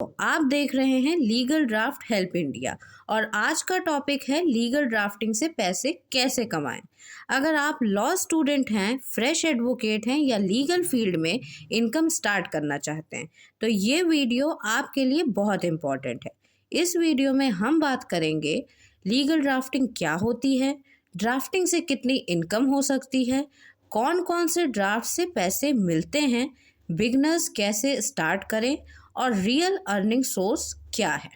आप देख रहे हैं लीगल ड्राफ्ट हेल्प इंडिया और आज का टॉपिक है लीगल ड्राफ्टिंग से पैसे कैसे कमाएं। अगर आप लॉ स्टूडेंट हैं, फ्रेश एडवोकेट हैं या लीगल फील्ड में इनकम स्टार्ट करना चाहते हैं तो ये वीडियो आपके लिए बहुत इम्पॉर्टेंट है। इस वीडियो में हम बात करेंगे लीगल ड्राफ्टिंग क्या होती है, ड्राफ्टिंग से कितनी इनकम हो सकती है, कौन कौन से ड्राफ्ट से पैसे मिलते हैं, बिगनर्स कैसे स्टार्ट करें और रियल अर्निंग सोर्स क्या है।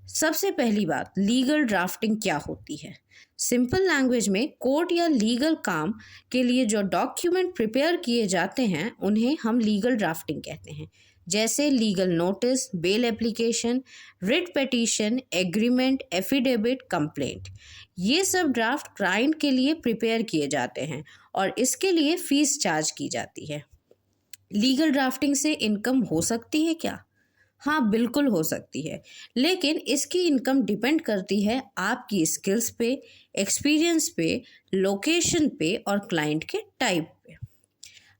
सबसे पहली बात, लीगल ड्राफ्टिंग क्या होती है। सिंपल लैंग्वेज में कोर्ट या लीगल काम के लिए जो डॉक्यूमेंट प्रिपेयर किए जाते हैं उन्हें हम लीगल ड्राफ्टिंग कहते हैं, जैसे legal notice, bail application, writ petition, agreement, affidavit, complaint. ये सब ड्राफ्ट क्लाइंट के लिए प्रिपेयर किए जाते हैं और इसके लिए फीस चार्ज की जाती है। लीगल ड्राफ्टिंग से इनकम हो सकती है क्या? हाँ, बिल्कुल हो सकती है, लेकिन इसकी इनकम डिपेंड करती है आपकी स्किल्स पे, एक्सपीरियंस पे, लोकेशन पे और क्लाइंट के टाइप पे।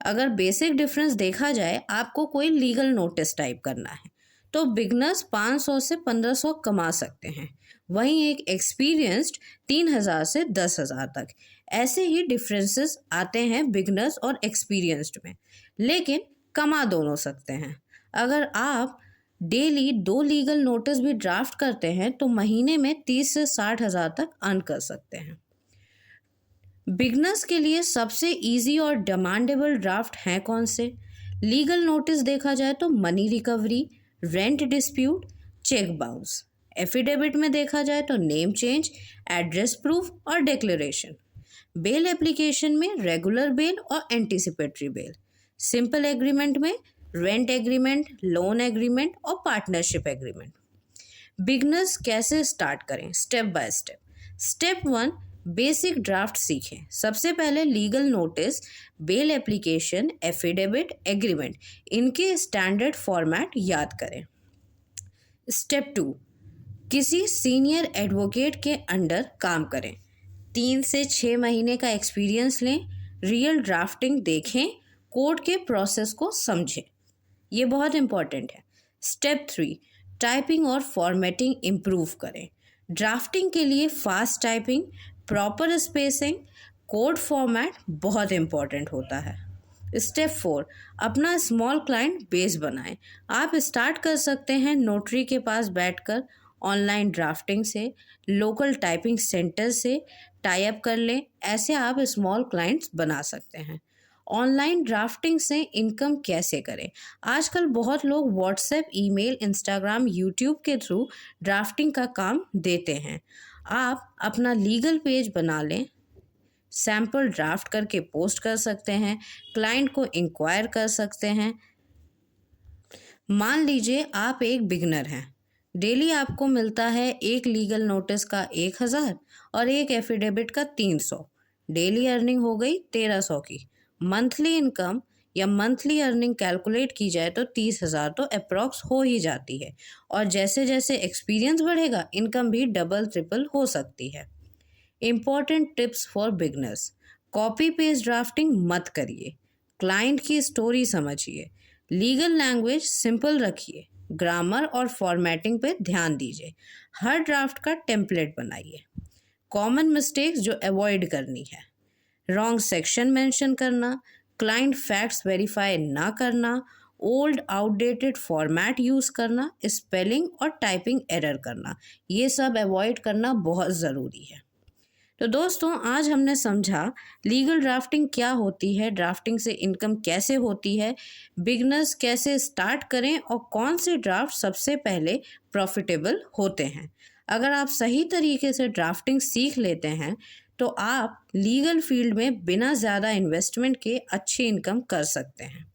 अगर बेसिक डिफरेंस देखा जाए, आपको कोई लीगल नोटिस टाइप करना है तो बिगनर्स 500 से 1500 कमा सकते हैं, वहीं एक एक्सपीरियंस्ड 3000 से 10,000 तक। ऐसे ही डिफरेंसेस आते हैं बिगनर्स और एक्सपीरियंस्ड में, लेकिन कमा दोनों सकते हैं। अगर आप डेली 2 लीगल नोटिस भी ड्राफ्ट करते हैं तो महीने में 30 से 60,000 तक अर्न कर सकते हैं। बिगनर्स के लिए सबसे इजी और डिमांडेबल ड्राफ्ट हैं कौन से? लीगल नोटिस देखा जाए तो money recovery, rent dispute, cheque bounce. Affidavit में देखा जाए तो नेम चेंज, एड्रेस प्रूफ और डिक्लेरेशन। बेल एप्लीकेशन में रेगुलर बेल और एंटीसिपेटरी बेल। सिंपल एग्रीमेंट में रेंट एग्रीमेंट, लोन एग्रीमेंट और पार्टनरशिप एग्रीमेंट। बिगनर्स कैसे स्टार्ट करें? Step by step. Step 1, basic draft सीखें। सबसे पहले legal notice, bail application, affidavit, agreement, इनके स्टैंडर्ड फॉर्मेट याद करें। स्टेप 2, किसी सीनियर एडवोकेट के अंडर काम करें। 3 से 6 महीने का एक्सपीरियंस लें, रियल ड्राफ्टिंग देखें, कोर्ट के प्रोसेस को समझें। ये बहुत इंपॉर्टेंट है। स्टेप 3, टाइपिंग और फॉर्मेटिंग इम्प्रूव करें। ड्राफ्टिंग के लिए fast typing, proper spacing, code format बहुत इंपॉर्टेंट होता है। स्टेप 4, अपना स्मॉल क्लाइंट बेस बनाएं। आप स्टार्ट कर सकते हैं नोटरी के पास बैठकर, ऑनलाइन ड्राफ्टिंग से, लोकल टाइपिंग सेंटर से टाई अप कर लें। ऐसे आप स्मॉल क्लाइंट्स बना सकते हैं। ऑनलाइन ड्राफ्टिंग से इनकम कैसे करें? आजकल बहुत लोग व्हाट्सएप, ईमेल, इंस्टाग्राम, यूट्यूब के थ्रू ड्राफ्टिंग का काम देते हैं। आप अपना लीगल पेज बना लें, सैम्पल ड्राफ्ट करके पोस्ट कर सकते हैं, क्लाइंट को इंक्वायर कर सकते हैं। मान लीजिए आप एक बिगनर हैं, डेली आपको मिलता है एक लीगल नोटिस का 1000 और एक एफिडेविट का 300। डेली अर्निंग हो गई 1300 की। मंथली इनकम या मंथली अर्निंग कैलकुलेट की जाए तो 30,000 तो अप्रॉक्स हो ही जाती है, और जैसे जैसे एक्सपीरियंस बढ़ेगा इनकम भी डबल ट्रिपल हो सकती है। Important tips for beginners: copy paste drafting मत करिए, क्लाइंट की स्टोरी समझिए, लीगल लैंग्वेज सिंपल रखिए, ग्रामर और फॉर्मेटिंग पे ध्यान दीजिए, हर ड्राफ्ट का टेम्पलेट बनाइए। कॉमन मिस्टेक्स जो अवॉइड करनी है: रॉन्ग सेक्शन मेंशन करना, क्लाइंट फैक्ट्स वेरीफाई ना करना, ओल्ड आउटडेटेड फॉर्मेट यूज़ करना, स्पेलिंग और टाइपिंग एरर करना, ये सब अवॉइड करना बहुत ज़रूरी है। तो दोस्तों, आज हमने समझा लीगल ड्राफ्टिंग क्या होती है, ड्राफ्टिंग से इनकम कैसे होती है, बिगनर्स कैसे स्टार्ट करें और कौन से ड्राफ्ट सबसे पहले प्रॉफिटेबल होते हैं। अगर आप सही तरीके से ड्राफ्टिंग सीख लेते हैं तो आप लीगल फील्ड में बिना ज़्यादा इन्वेस्टमेंट के अच्छी इनकम कर सकते हैं।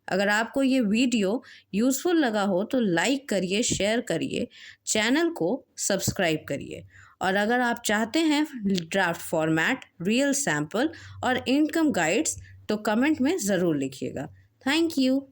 अगर आपको ये वीडियो यूज़फुल लगा हो तो लाइक करिए, शेयर करिए, चैनल को सब्सक्राइब करिए, और अगर आप चाहते हैं ड्राफ्ट फॉर्मेट, रियल सैम्पल और इनकम गाइड्स तो कमेंट में ज़रूर लिखिएगा। Thank you.